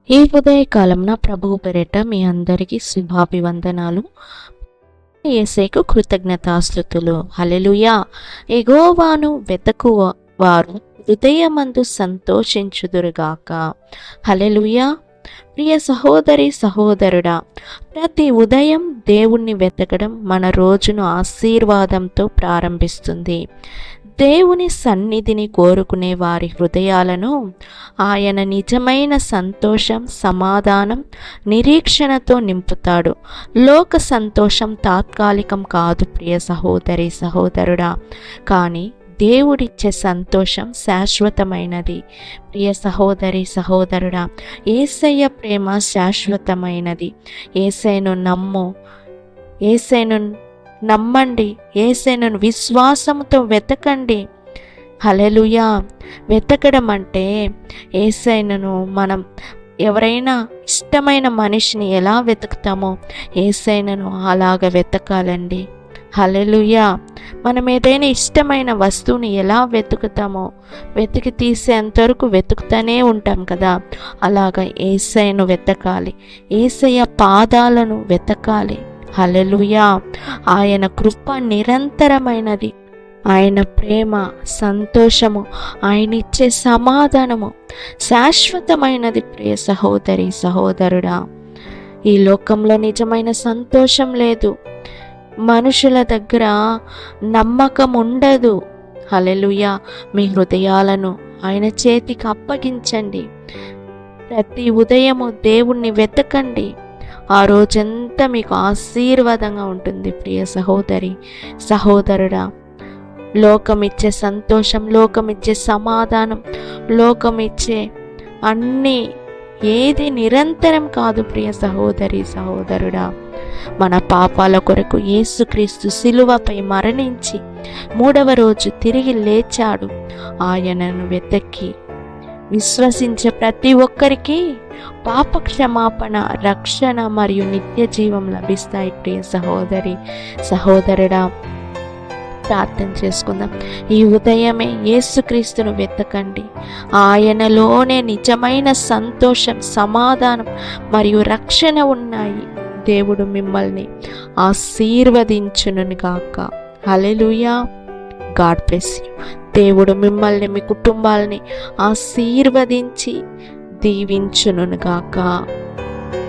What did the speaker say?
ఈ ఉదయకాలంన ప్రభువు పేరిట మీ అందరికీ శుభాభివందనాలు. యేసయ్యకు కృతజ్ఞతాస్తుతులు. హల్లెలూయా. యెహోవాను వెతకువారు హృదయమందు సంతోషించుదురుగాక. హల్లెలూయా. ప్రియ సహోదరి సహోదరుడా, ప్రతి ఉదయం దేవుణ్ణి వెతకడం మన రోజును ఆశీర్వాదంతో ప్రారంభిస్తుంది. దేవుని సన్నిధిని కోరుకునే వారి హృదయాలను ఆయన నిజమైన సంతోషం, సమాధానం, నిరీక్షణతో నింపుతాడు. లోక సంతోషం తాత్కాలికం కాదు ప్రియ సహోదరి సహోదరుడా, కానీ దేవుడిచ్చే సంతోషం శాశ్వతమైనది. ప్రియ సహోదరి సహోదరుడా, యేసయ్య ప్రేమ శాశ్వతమైనది. యేసయ్యను యేసయ్యను నమ్మండి, యేసయ్యను విశ్వాసంతో వెతకండి. హల్లెలూయా. వెతకడం అంటే యేసయ్యను మనం ఎవరైనా ఇష్టమైన మనిషిని ఎలా వెతుకుతామో యేసయ్యను అలాగ వెతకాలండి. హల్లెలూయా. మనం ఏదైనా ఇష్టమైన వస్తువుని ఎలా వెతుకుతామో వెతికి తీసేంతవరకు వెతుకుతూనే ఉంటాం కదా, అలాగా యేసయ్యను వెతకాలి. యేసయ్య పాదాలను వెతకాలి. హల్లెలూయా. ఆయన కృప నిరంతరమైనది. ఆయన ప్రేమ, సంతోషము, ఆయన ఇచ్చే సమాధానము శాశ్వతమైనది. ప్రియ సహోదరి సహోదరుడా, ఈ లోకంలో నిజమైన సంతోషం లేదు. మనుషుల దగ్గర నమ్మకం ఉండదు. హల్లెలూయా. మీ హృదయాలను ఆయన చేతికి అప్పగించండి. ప్రతి ఉదయము దేవుణ్ణి వెతకండి. ఆ రోజంతా మీకు ఆశీర్వాదంగా ఉంటుంది. ప్రియ సహోదరి సహోదరుడా, లోకమిచ్చే సంతోషం, లోకమిచ్చే సమాధానం, లోకమిచ్చే అన్నీ ఏది నిరంతరం కాదు. ప్రియ సహోదరి సహోదరుడా, మన పాపాల కొరకు యేసుక్రీస్తు శిలువపై మరణించి 3వ రోజు తిరిగి లేచాడు. ఆయనను వెతకి విశ్వసించే ప్రతి ఒక్కరికి పాప క్షమాపణ, రక్షణ మరియు నిత్య జీవం లభిస్తాయి. ప్రియ సహోదరి సహోదరుడా, ప్రార్థన చేసుకుందాం. ఈ ఉదయమే యేసుక్రీస్తును వెతకండి. ఆయనలోనే నిజమైన సంతోషం, సమాధానం మరియు రక్షణ ఉన్నాయి. దేవుడు మిమ్మల్ని ఆశీర్వదించును గాక. హల్లెలూయా. God bless you. దేవుడు మిమ్మల్ని, మీ కుటుంబాలని ఆశీర్వదించి దీవించును గాక.